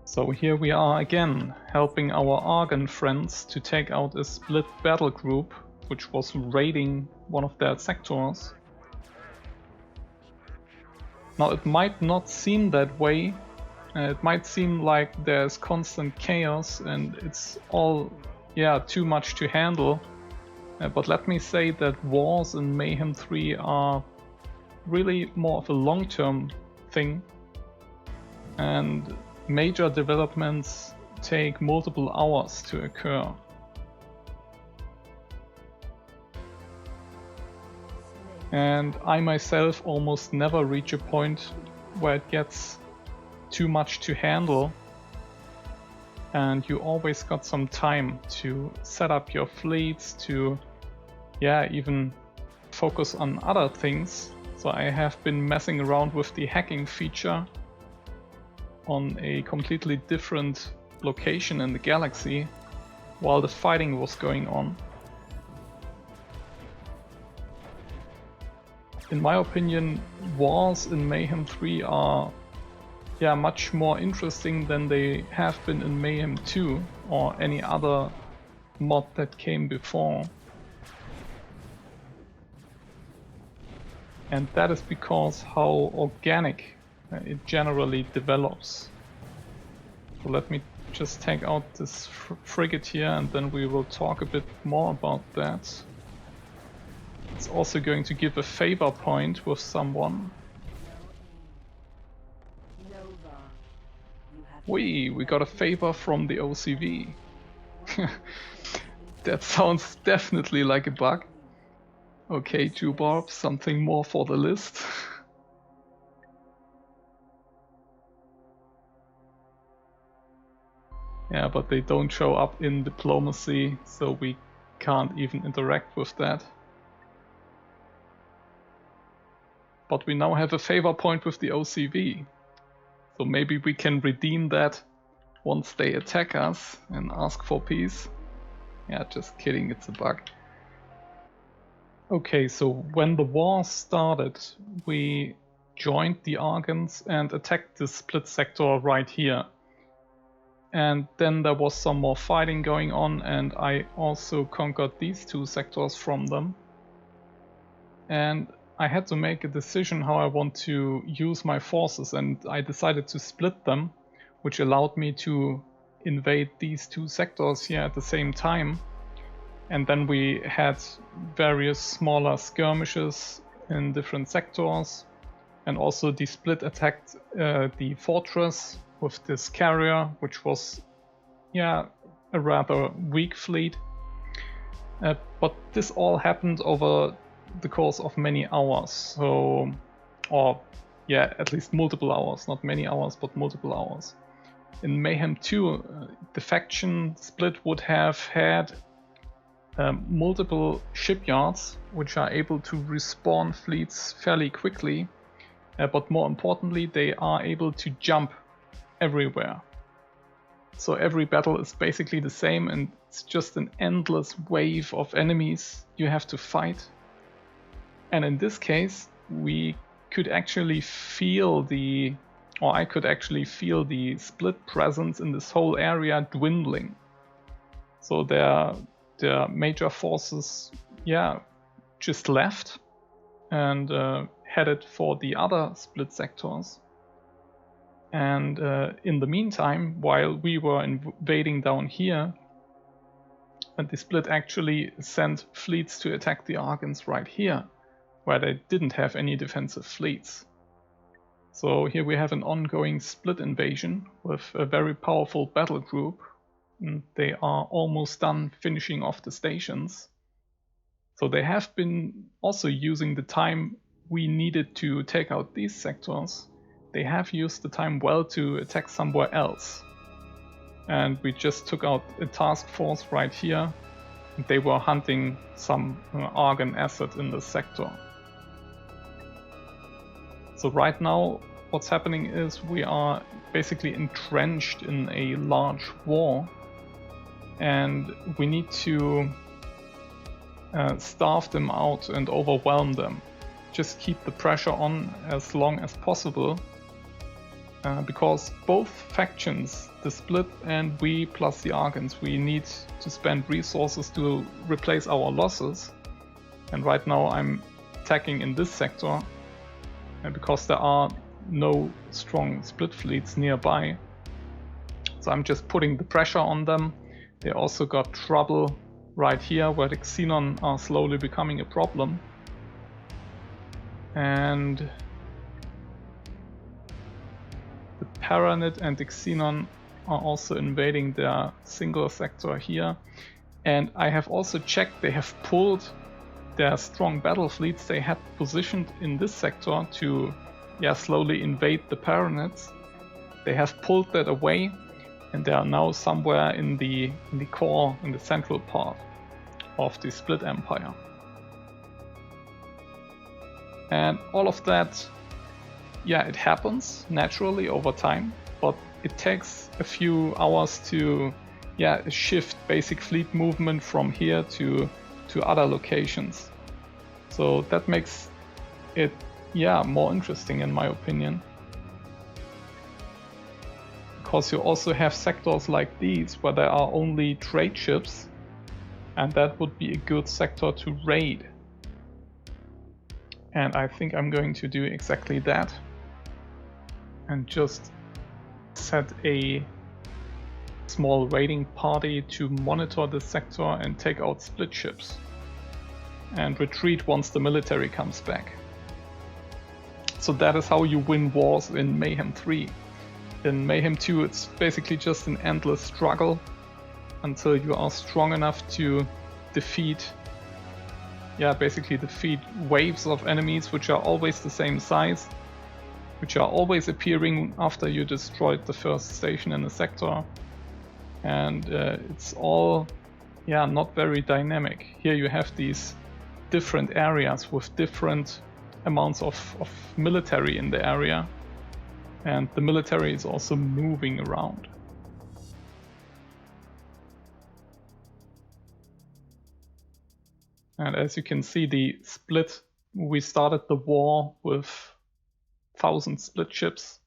So here we are again, helping our Argon friends to take out a split battle group, which was raiding one of their sectors. Now it might not seem that way, it might seem like there's constant chaos and it's all, too much to handle. But let me say that wars in Mayhem 3 are really more of a long-term thing, and major developments take multiple hours to occur. And I myself almost never reach a point where it gets too much to handle, and you always got some time to set up your fleets, to even focus on other things. So I have been messing around with the hacking feature on a completely different location in the galaxy while the fighting was going on. In my opinion, wars in Mayhem 3 are much more interesting than they have been in Mayhem 2 or any other mod that came before. And that is because how organic it generally develops. So let me just take out this frigate here and then we will talk a bit more about that. It's also going to give a favor point with someone. We got a favor from the OCV. That sounds definitely like a bug. Okay, Jubarb, something more for the list. Yeah, but they don't show up in diplomacy, so we can't even interact with that. But we now have a favor point with the OCV. So maybe we can redeem that once they attack us and ask for peace. Yeah, just kidding, it's a bug. Okay, so when the war started, we joined the Argons and attacked the split sector right here. And then there was some more fighting going on, and I also conquered these two sectors from them. And I had to make a decision how I want to use my forces, and I decided to split them, which allowed me to invade these two sectors here at the same time. And then we had various smaller skirmishes in different sectors, and also the split attacked the fortress with this carrier, which was a rather weak fleet. But this all happened over the course of many hours, at least multiple hours, not many hours, but multiple hours. In Mayhem 2, the faction split would have had multiple shipyards, which are able to respawn fleets fairly quickly, but more importantly, they are able to jump everywhere. So every battle is basically the same, and it's just an endless wave of enemies you have to fight. And in this case, we could actually feel I could actually feel the split presence in this whole area dwindling. So their major forces, just left and headed for the other split sectors. And in the meantime, while we were invading down here, the split actually sent fleets to attack the Argons right here, where they didn't have any defensive fleets. So here we have an ongoing split invasion with a very powerful battle group. And they are almost done finishing off the stations. So they have been also using the time we needed to take out these sectors. They have used the time well to attack somewhere else. And we just took out a task force right here. They were hunting some Argon asset in this sector. So right now what's happening is we are basically entrenched in a large war, and we need to starve them out and overwhelm them. Just keep the pressure on as long as possible, because both factions, the Split and we plus the Argons, we need to spend resources to replace our losses. And right now I'm attacking in this sector, and because there are no strong Split fleets nearby, so I'm just putting the pressure on them. They also got trouble right here where the Xenon are slowly becoming a problem. And the Paranid and the Xenon are also invading their single sector here. And I have also checked, they have pulled their strong battle fleets they had positioned in this sector to slowly invade the Paranids. They have pulled that away, and they are now somewhere in the core, in the central part of the Split Empire. And all of that, it happens naturally over time, but it takes a few hours to shift basic fleet movement from here to other locations. So that makes it more interesting in my opinion. Because you also have sectors like these where there are only trade ships, and that would be a good sector to raid. And I think I'm going to do exactly that and just set a small raiding party to monitor this sector and take out split ships and retreat once the military comes back. So that is how you win wars in Mayhem 3. In Mayhem 2 it's basically just an endless struggle until you are strong enough to defeat waves of enemies which are always the same size, which are always appearing after you destroyed the first station in the sector. And it's all not very dynamic. Here you have these different areas with different amounts of military in the area, and the military is also moving around. And as you can see, the Split, we started the war with 1,000 split ships,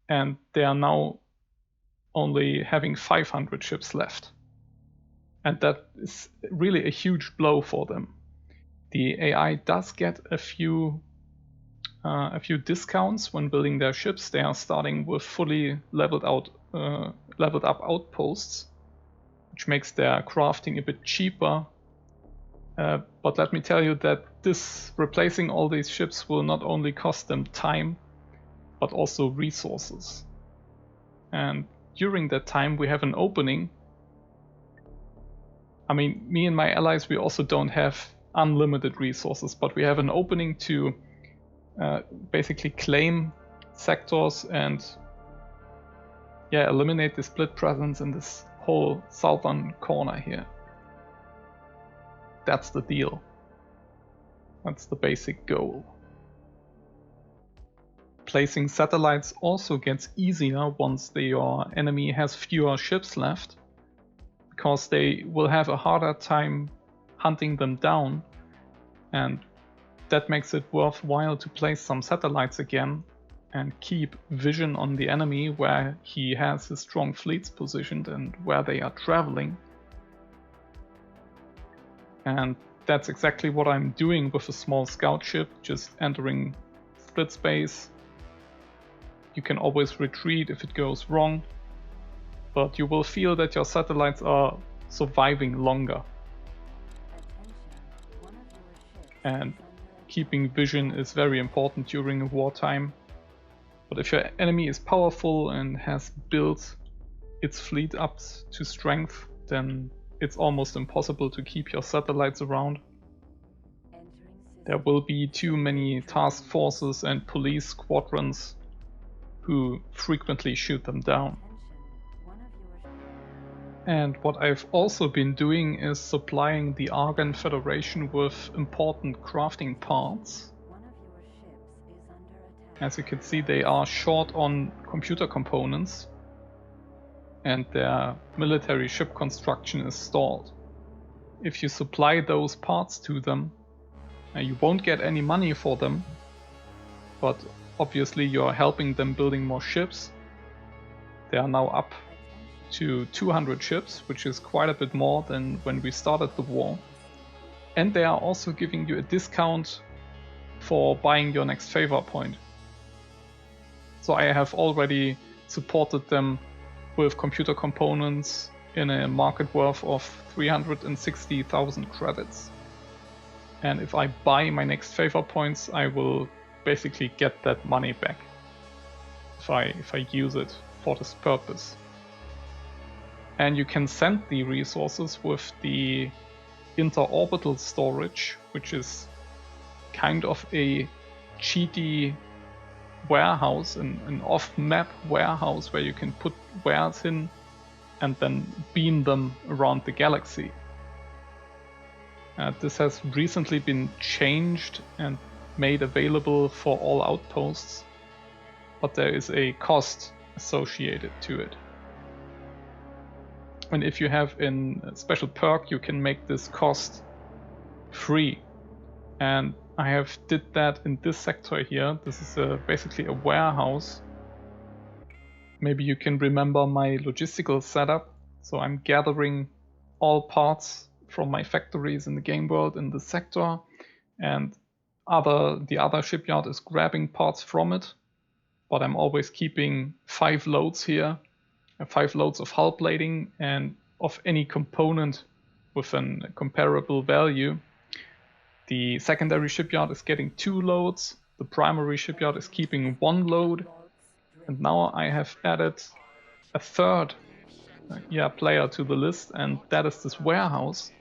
and they are now only having 500 ships left. And that is really a huge blow for them. The AI does get a few discounts when building their ships. They are starting with fully leveled up outposts, which makes their crafting a bit cheaper. But let me tell you that this replacing all these ships will not only cost them time, but also resources. And during that time we have an opening. I mean, me and my allies, we also don't have unlimited resources, but we have an opening to basically claim sectors and eliminate the split presence in this whole southern corner here. That's the deal. That's the basic goal. Placing satellites also gets easier once your enemy has fewer ships left, because they will have a harder time hunting them down, and that makes it worthwhile to place some satellites again and keep vision on the enemy where he has his strong fleets positioned and where they are traveling. And that's exactly what I'm doing with a small scout ship, just entering split space. You can always retreat if it goes wrong, but you will feel that your satellites are surviving longer. And keeping vision is very important during a wartime. But if your enemy is powerful and has built its fleet up to strength, then it's almost impossible to keep your satellites around. There will be too many task forces and police squadrons who frequently shoot them down. And what I've also been doing is supplying the Argon Federation with important crafting parts. As you can see, they are short on computer components, and their military ship construction is stalled. If you supply those parts to them, you won't get any money for them, but obviously you're helping them building more ships. They are now up to 200 ships, which is quite a bit more than when we started the war. And they are also giving you a discount for buying your next favor point. So I have already supported them with computer components in a market worth of 360,000 credits. And if I buy my next favor points, I will basically get that money back if I use it for this purpose. And you can send the resources with the Inter-orbital storage, which is kind of a cheaty warehouse, an off-map warehouse where you can put wares in and then beam them around the galaxy. This has recently been changed and made available for all outposts, but there is a cost associated to it. And if you have a special perk, you can make this cost free. And I have did that in this sector here. This is basically a warehouse. Maybe you can remember my logistical setup. So I'm gathering all parts from my factories in the game world in this sector, and the other shipyard is grabbing parts from it. But I'm always keeping 5 loads here, 5 loads of hull plating and of any component with a comparable value. The secondary shipyard is getting 2 loads, the primary shipyard is keeping 1 load, and now I have added a third player to the list, and that is this warehouse.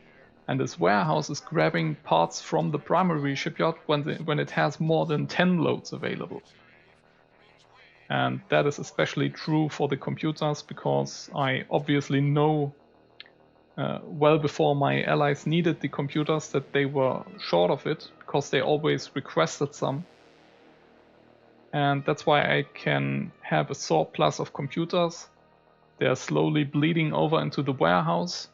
And this warehouse is grabbing parts from the primary shipyard when it has more than 10 loads available. And that is especially true for the computers, because I obviously know well before my allies needed the computers that they were short of it, because they always requested some. And that's why I can have a surplus of computers. They are slowly bleeding over into the warehouse,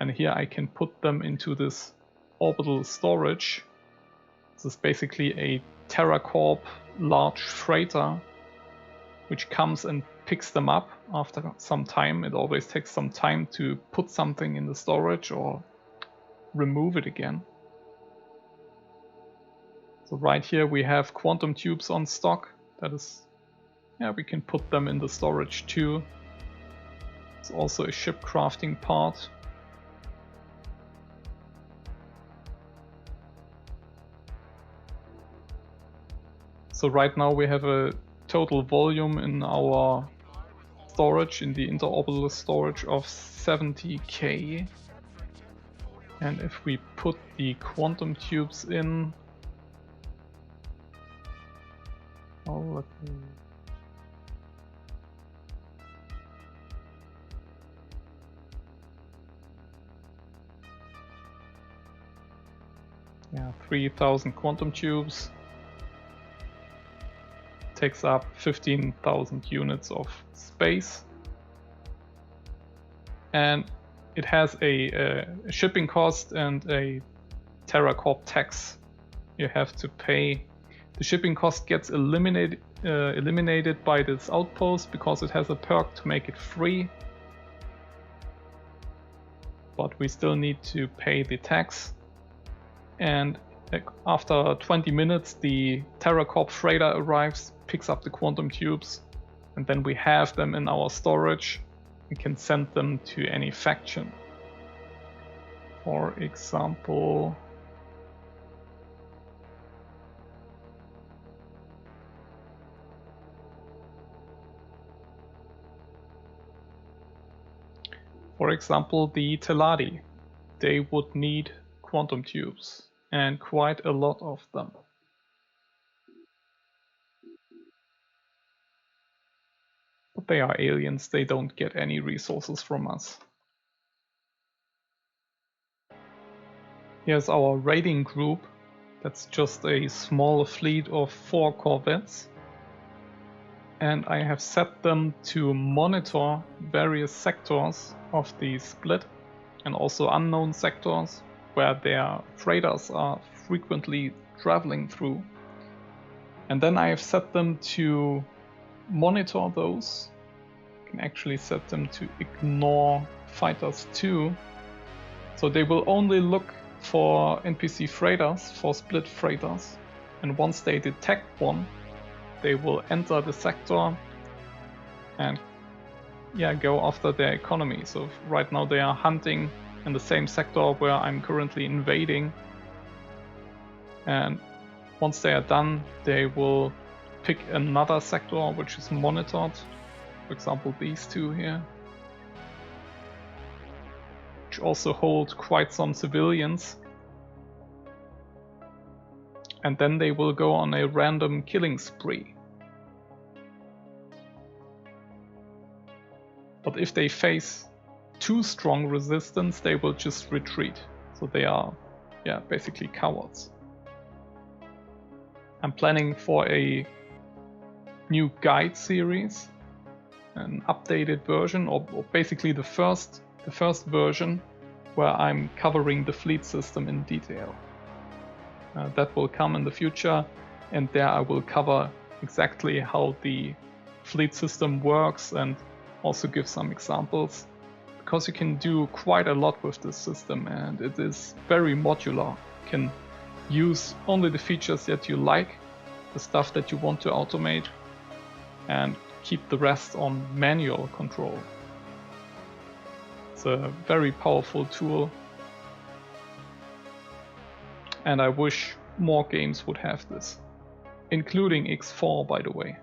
and here I can put them into this orbital storage. This is basically a TerraCorp large freighter, which comes and picks them up after some time. It always takes some time to put something in the storage or remove it again. So right here we have quantum tubes on stock. That is, we can put them in the storage too. It's also a ship crafting part. So right now we have a total volume in our storage, in the inter-orbital storage, of 70k. And if we put the quantum tubes in, let me... 3,000 quantum tubes. Takes up 15,000 units of space. And it has a shipping cost and a TerraCorp tax you have to pay. The shipping cost gets eliminated by this outpost because it has a perk to make it free. But we still need to pay the tax. And after 20 minutes, the TerraCorp freighter arrives, picks up the quantum tubes, and then we have them in our storage and can send them to any faction. For example, the Teladi. They would need quantum tubes, and quite a lot of them. But they are aliens, they don't get any resources from us. Here's our raiding group. That's just a small fleet of 4 corvettes. And I have set them to monitor various sectors of the split, and also unknown sectors where their freighters are frequently traveling through. And then I have set them to monitor those. I can actually set them to ignore fighters too. So they will only look for NPC freighters, for split freighters. And once they detect one, they will enter the sector and go after their economy. So right now they are hunting in the same sector where I'm currently invading. And once they are done, they will pick another sector which is monitored. For example, these two here, which also hold quite some civilians. And then they will go on a random killing spree. But if they face too strong resistance, they will just retreat. So they are, basically cowards. I'm planning for a new guide series, an updated version, or basically the first version where I'm covering the fleet system in detail. That will come in the future, and there I will cover exactly how the fleet system works and also give some examples, because you can do quite a lot with this system and it is very modular. You can use only the features that you like, the stuff that you want to automate, and keep the rest on manual control. It's a very powerful tool, and I wish more games would have this, including X4, by the way.